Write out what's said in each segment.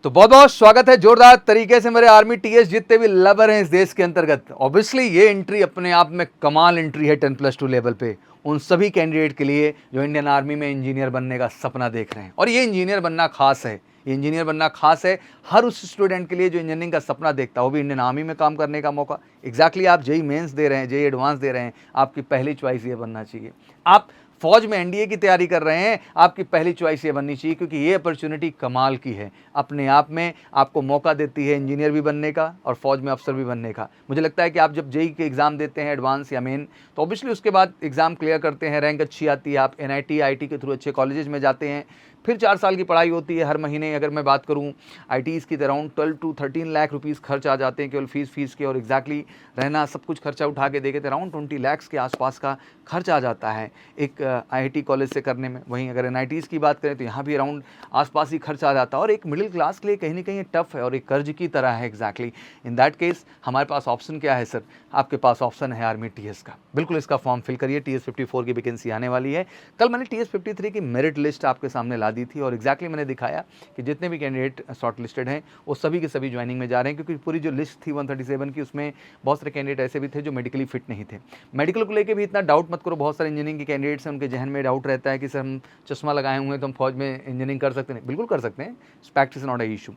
तो बहुत बहुत स्वागत है जोरदार तरीके से मेरे आर्मी टीएस जितने भी लवर हैं इस देश के अंतर्गत। ऑब्वियसली ये एंट्री अपने आप में कमाल एंट्री है 10+2 लेवल पे उन सभी कैंडिडेट के लिए जो इंडियन आर्मी में इंजीनियर बनने का सपना देख रहे हैं। और ये इंजीनियर बनना खास है, ये इंजीनियर बनना खास है हर उस स्टूडेंट के लिए जो इंजीनियरिंग का सपना देखता है, वो भी इंडियन आर्मी में काम करने का मौका। एग्जैक्टली आप जेई मेंस दे रहे हैं, जेई एडवांस दे रहे हैं, आपकी पहली चॉइस ये बनना चाहिए। आप फौज में एनडीए की तैयारी कर रहे हैं, आपकी पहली चॉइस ये बननी चाहिए, क्योंकि ये अपॉर्चुनिटी कमाल की है। अपने आप में आपको मौका देती है इंजीनियर भी बनने का और फौज में अफसर भी बनने का। मुझे लगता है कि आप जब जेई के एग्जाम देते हैं एडवांस या मेन, तो ऑब्वियसली उसके बाद एग्जाम क्लियर करते हैं, रैंक अच्छी आती है, आप एनआईटी आईटी के थ्रू अच्छे कॉलेजेस में जाते हैं, फिर 4 साल की पढ़ाई होती है। हर महीने अगर मैं बात करूं आईटीज़ की, अराउंड 12 to 13 लाख रुपीस खर्च आ जाते हैं केवल फीस के, और एग्जैक्टली रहना सब कुछ खर्चा उठा के देखे तो अराउंड 20 लाख के आसपास का खर्च आ जाता है एक आईआईटी कॉलेज से करने में। वहीं अगर एनआईटीज़ की बात करें तो यहाँ भी अराउंड आसपास ही खर्च आ जाता है, और एक मिडिल क्लास के लिए कहीं ना कहीं टफ है और एक कर्ज की तरह है। एग्जैक्टली इन दैट केस हमारे पास ऑप्शन क्या है सर? आपके पास ऑप्शन है आर्मी टीएस का। बिल्कुल इसका फॉर्म फिल करिए, टीएस 54 की वैकेंसी आने वाली है। कल मैंने टीएस 53 की मेरिट लिस्ट आपके सामने ला दी थी और एग्जैक्टली मैंने दिखाया कि जितने भी कैंडिडेट शॉर्ट लिस्टेड हैं वो सभी के सभी ज्वाइनिंग में जा रहे हैं, क्योंकि पूरी जो लिस्ट थी 137 की, उसमें बहुत सारे कैंडिडेट ऐसे भी थे जो मेडिकली फिट नहीं थे। मेडिकल को लेकर भी इतना डाउट मत करो, बहुत सारे इंजीनियरिंग के कैंडिडेट्स हैं उनके जहन में डाउट रहता है कि सर हम चश्मा लगाए हुए हैं तो हम फौज में इंजीनियरिंग कर सकते हैं। बिल्कुल कर सकते हैं, practice is not a issue.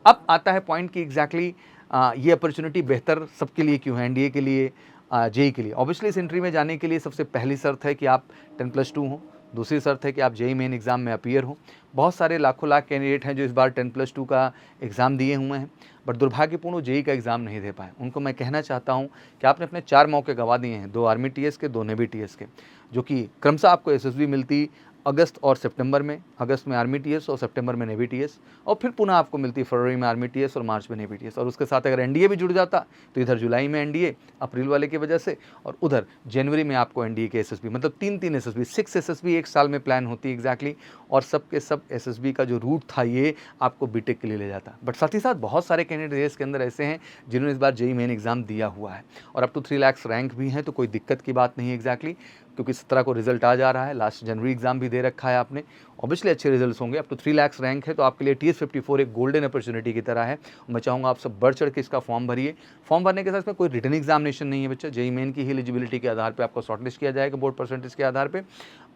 अब आता है पॉइंट कि एग्जैक्टली ये अपॉर्चुनिटी बेहतर सबके लिए क्यों है, एनडीए के लिए, जेई के लिए। ऑब्वियसली इस एंट्री में जाने के लिए सबसे पहली शर्त है कि आप 10+2 हो, दूसरी शर्त है कि आप जेई मेन एग्ज़ाम में अपीयर हो। बहुत सारे लाखों लाख कैंडिडेट हैं जो इस बार 10+2 का एग्ज़ाम दिए हुए हैं, बट दुर्भाग्यपूर्ण जेई का एग्ज़ाम नहीं दे पाए। उनको मैं कहना चाहता हूं कि आपने अपने 4 मौके गंवा दिए हैं, 2 आर्मी टीएस के, 2 नेवी टीएस के, जो कि क्रमशः आपको एसएसबी मिलती अगस्त और सितंबर में। अगस्त में आर्मी टीएस और सितंबर में नेवी टीएस, और फिर पुनः आपको मिलती फरवरी में आर्मी टीएस और मार्च में नेवी टीएस। और उसके साथ अगर एनडीए भी जुड़ जाता तो इधर जुलाई में एनडीए अप्रैल वाले की वजह से, और उधर जनवरी में आपको एनडीए के एसएसबी, मतलब 3 एसएसबी, 6 एसएसबी एक साल में प्लान होती है एग्जैक्टली। और सब के सब एसएसबी का जो रूट था ये आपको बीटेक के लिए ले जाता। बट साथ ही साथ बहुत सारे कैंडिडेट देश के अंदर ऐसे हैं जिन्होंने इस बार जेई मेन एग्जाम दिया हुआ है और अप टू 3 लाख रैंक भी हैं, तो कोई दिक्कत की बात नहीं है एग्जैक्टली, क्योंकि 17 को रिजल्ट आ जा रहा है। लास्ट जनवरी एग्जाम भी दे रखा है आपने, ऑब्वियसली अच्छे रिजल्ट्स होंगे। अप टू 3 लाख रैंक है तो आपके लिए टीएस 54 एक गोल्डन अपॉर्चुनिटी की तरह है। मैं चाहूँगा आप सब बढ़ चढ़ के इसका फॉर्म भरिए। फॉर्म भरने के साथ इसमें कोई रिटन एग्जामिनेशन नहीं है बच्चा, जेई मेन की ही एलिजिबिलिटी के आधार पर आपको शॉर्टलिस्ट किया जाएगा बोर्ड परसेंटेज के आधार पर,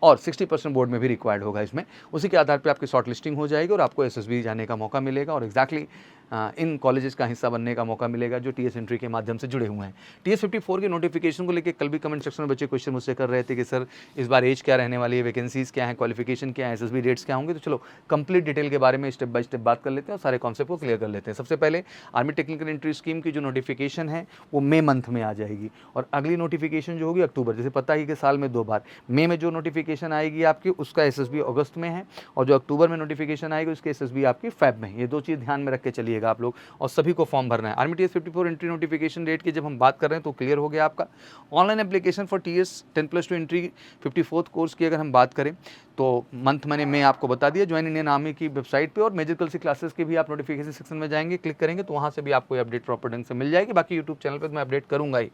और 60% बोर्ड में भी रिक्वायर्ड होगा इसमें। उसी के आधार पर आपकी शॉर्ट लिस्टिंग हो जाएगी और आपको एसएसबी जाने का मौका मिलेगा, और एग्जैक्टली इन कॉलेजेस का हिस्सा बनने का मौका मिलेगा जो टीएस एंट्री के माध्यम से जुड़े हुए हैं। टीएस 54 के नोटिफिकेशन को लेकर कल भी कमेंट सेक्शन में बच्चे क्वेश्चन मुझसे कर रहे थे कि सर इस बार एज क्या रहने वाली है, वैकेंसीज क्या है, क्वालिफिकेशन क्या है, एसएसबी रेट्स क्या होंगे। तो चलो कंप्लीट डिटेल के बारे में स्टेप बाय स्टेप बात कर लेते हैं और सारे कॉन्सेप्ट को क्लियर कर लेते हैं। सबसे पहले आर्मी टेक्निकल एंट्री स्कीम की जो नोटिफिकेशन है वो मई मंथ में आ जाएगी, और अगली नोटिफिकेशन जो होगी अक्टूबर। जैसे पता ही कि साल में 2 बार, मई में जो नोटिफिकेशन आएगी आपकी उसका एसएसबी अगस्त में है, और जो अक्टूबर में नोटिफिकेशन आएगी उसकी एसएसबी आपकी फेब में। ये 2 चीज़ ध्यान में रख के चलिएगा आप लोग, और सभी को फॉर्म भरना है। Army TS 54 entry notification date की जब हम बात कर रहे हैं तो क्लियर हो गया आपका। Online application for TS 10+2 entry 54th course की अगर हम बात करें तो मंथ मैं आपको बता दिया। ज्वाइन इंडियन आर्मी की वेबसाइट पे और मेजर कल सी क्लासेस की भी आप नोटिफिकेशन सेक्शन में जाएंगे, क्लिक करेंगे तो वहाँ से भी आपको अपडेट प्रॉपर ढंग से मिल जाएगी। बाकी यूट्यूब चैनल पर मैं अपडेट करूँगा ही।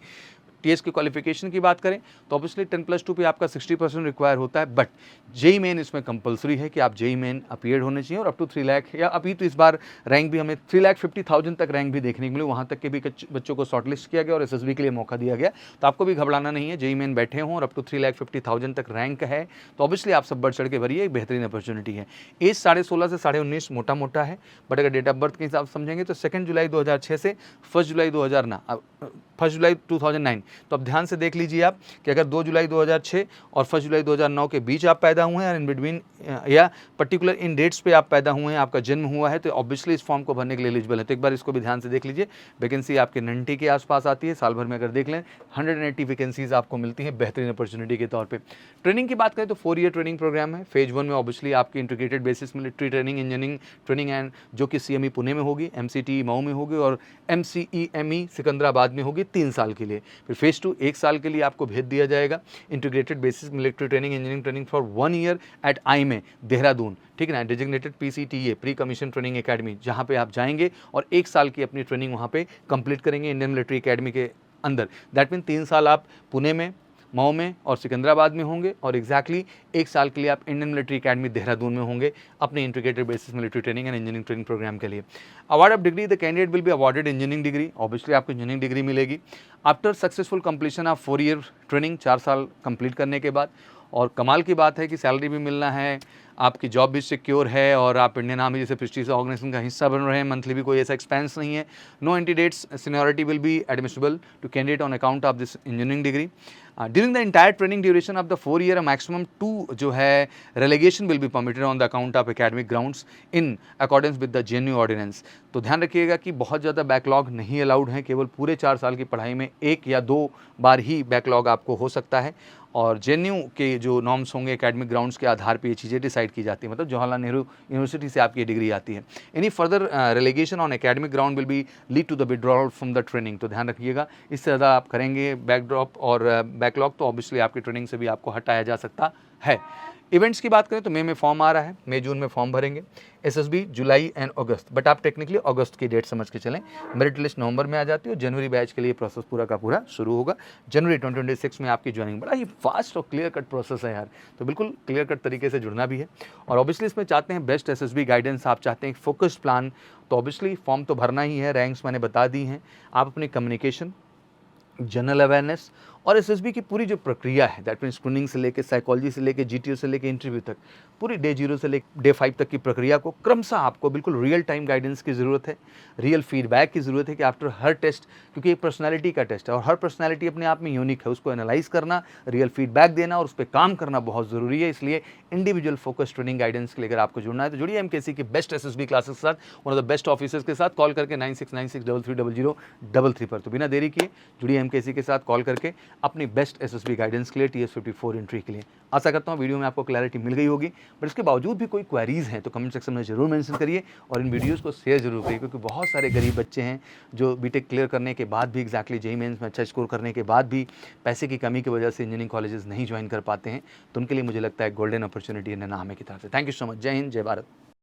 टीएस की क्वालिफिकेशन की बात करें तो ऑब्वियसली 10+2 पे आपका 60% रिक्वायर होता है, बट जेई मेन इसमें कंपलसरी है कि आप जेई मेन अपीयर्ड होने चाहिए, और अप टू 3 लाख, या अभी तो इस बार रैंक भी हमें 3,50,000 तक रैंक भी देखने को मिले, वहाँ तक के भी बच्चों को शॉर्टलिस्ट किया गया और एसएसबी के लिए मौका दिया गया। तो आपको भी घबराना नहीं है, जेई मेन बैठे हों और अप टू 3,50,000 तक रैंक है तो ऑब्वियसली आप सब बढ़ चढ़ के भरिए, एक बेहतरीन अपॉर्चुनिटी है। एज 16.5 से 19.5 मोटा मोटा है, बट अगर डेट ऑफ बर्थ के हिसाब से समझेंगे तो 2 जुलाई 2006 से 1 जुलाई 2009। तो अब ध्यान से देख लीजिए आप कि अगर 2 जुलाई 2006 और 1 जुलाई 2009 के बीच आप पैदा हुए हैं, और इन बिटवीन या पर्टिकुलर इन डेट्स पे आप पैदा हुए हैं, आपका जन्म हुआ है, तो ऑब्वियसली इस फॉर्म को भरने के लिए एलिजिबल है। तो एक बार इसको भी ध्यान से देख लीजिए। वैकेंसी आपके 90 के आसपास आती है, साल भर में अगर देख लें 180 वैकेंसीज आपको मिलती हैं बेहतरीन अपॉर्चुनिटी के तौर पर। ट्रेनिंग की बात करें तो 4 ईयर ट्रेनिंग प्रोग्राम है। फेज 1 में ऑब्वियसली आपकी integrated basis military training, engineering training and जो कि सीएमई पुणे में होगी, एमसीटी मऊ में होगी, और एमसीईएमई सिकंदराबाद में होगी 3 साल के लिए। फिर फेज 2 1 साल के लिए आपको भेज दिया जाएगा, integrated basis military training engineering training for 1 year at I में देहरादून, ठीक है ना, designated PCTA pre commission training academy, जहाँ पे आप जाएंगे और 1 साल की अपनी ट्रेनिंग वहाँ पे कंप्लीट करेंगे इंडियन मिलिट्री एकेडमी के अंदर। दैट मीन 3 साल आप पुणे में, मऊ में और सिकंदराबाद में होंगे और एग्जैक्टली 1 साल के लिए आप इंडियन मिलिट्री एकेडमी देहरादून में होंगे अपने integrated basis military training and engineering training program के लिए। Award of degree, the candidate will be awarded engineering degree, obviously आपको इंजीनियरिंग डिग्री मिलेगी after successful completion of 4 year training, 4 साल कंप्लीट करने के बाद। और कमाल की बात है कि सैलरी भी मिलना है, आपकी जॉब भी सिक्योर है और आप इंडियन आर्मी जैसे प्रेस्टीजियस ऑर्गेनाइजेशन का हिस्सा बन रहे हैं, मंथली भी कोई ऐसा एक्सपेंस नहीं है। No antedates seniority will be admissible to candidate on account of this engineering degree. During the entire training duration of the 4 year maximum 2 जो है relegation will be permitted on the account of academic grounds in accordance with the JNU ordinance. तो ध्यान रखिएगा कि बहुत ज़्यादा backlog नहीं allowed है, केवल पूरे 4 साल की पढ़ाई में 1 या 2 बार ही बैकलॉग आपको हो सकता है और जेएनयू के जो नॉर्म्स होंगे एकेडमिक ग्राउंड्स के आधार पे ये चीज़ें डिसाइड की जाती है, मतलब जवाहरलाल नेहरू यूनिवर्सिटी से आपकी ये डिग्री आती है। Any further relegation on academic ground will be lead to the withdrawal from the training. तो ध्यान रखिएगा, इससे ज़्यादा आप करेंगे बैकड्रॉप और बैकलॉग तो ऑब्वियसली आपकी ट्रेनिंग से भी आपको हटाया जा सकता है। इवेंट्स की बात करें तो मई में फॉर्म आ रहा है, मई जून में फॉर्म भरेंगे, SSB July and August, but आप टेक्निकली अगस्त की डेट समझ के चलें। मेरिट लिस्ट नवंबर में आ जाती है और जनवरी बैच के लिए प्रोसेस पूरा का पूरा शुरू होगा। जनवरी 2026 में आपकी ज्वाइनिंग। बड़ा ही फास्ट और क्लियर कट प्रोसेस है यार, तो बिल्कुल क्लियर कट तरीके से जुड़ना भी है और ऑब्वियसली इसमें चाहते हैं बेस्ट एसएसबी गाइडेंस, आप चाहते हैं फोकस्ड प्लान, तो ऑब्वियसली फॉर्म तो भरना ही है। रैंक्स मैंने बता दी हैं, आप अपनी कम्युनिकेशन, जनरल अवेयरनेस और एसएसबी की पूरी जो प्रक्रिया है, दैट मीन स्क्रीनिंग से लेके साइकोलॉजी से लेके जीटीओ से लेके इंटरव्यू तक, पूरी डे 0 से लेकर डे 5 तक की प्रक्रिया को क्रमशः आपको बिल्कुल रियल टाइम गाइडेंस की ज़रूरत है, रियल फीडबैक की ज़रूरत है कि आफ्टर हर टेस्ट, क्योंकि एक पर्सनैलिटी का टेस्ट है और हर पर्सनैलिटी अपने आप में यूनिक है, उसको एनालाइज करना, रियल फीडबैक देना और उस पर काम करना बहुत ज़रूरी है। इसलिए इंडिविजुअल फोकस ट्रेनिंग गाइडेंस के लिए अगर आपको जुड़ना है तो जुड़िए एमकेसी के बेस्ट एसएसबी क्लासेस के साथ, one of the best officers के साथ। कॉल करके 9696330033 पर, तो बिना देरी किए जुड़िए एमकेसी के साथ कॉल करके अपनी बेस्ट एसएसबी गाइडेंस के लिए, TS54 एंट्री के लिए। आशा करता हूँ वीडियो में आपको क्लैरिटी मिल गई होगी, बट इसके बावजूद भी कोई क्वेरीज हैं तो कमेंट सेक्शन में जरूर मेंशन करिए और इन वीडियोस को शेयर जरूर करिए, क्योंकि बहुत सारे गरीब बच्चे हैं जो बीटेक क्लियर करने के बाद भी एग्जैक्टली जेईई मेंस में अच्छा स्कोर करने के बाद भी पैसे की कमी की वजह से इंजीनियरिंग कॉलेजेस नहीं ज्वाइन कर पाते हैं, तो उनके लिए मुझे लगता है गोल्डन अपॉर्चुनिटी है नाम की तरफ से। Thank you so much. जय हिंद, जय भारत।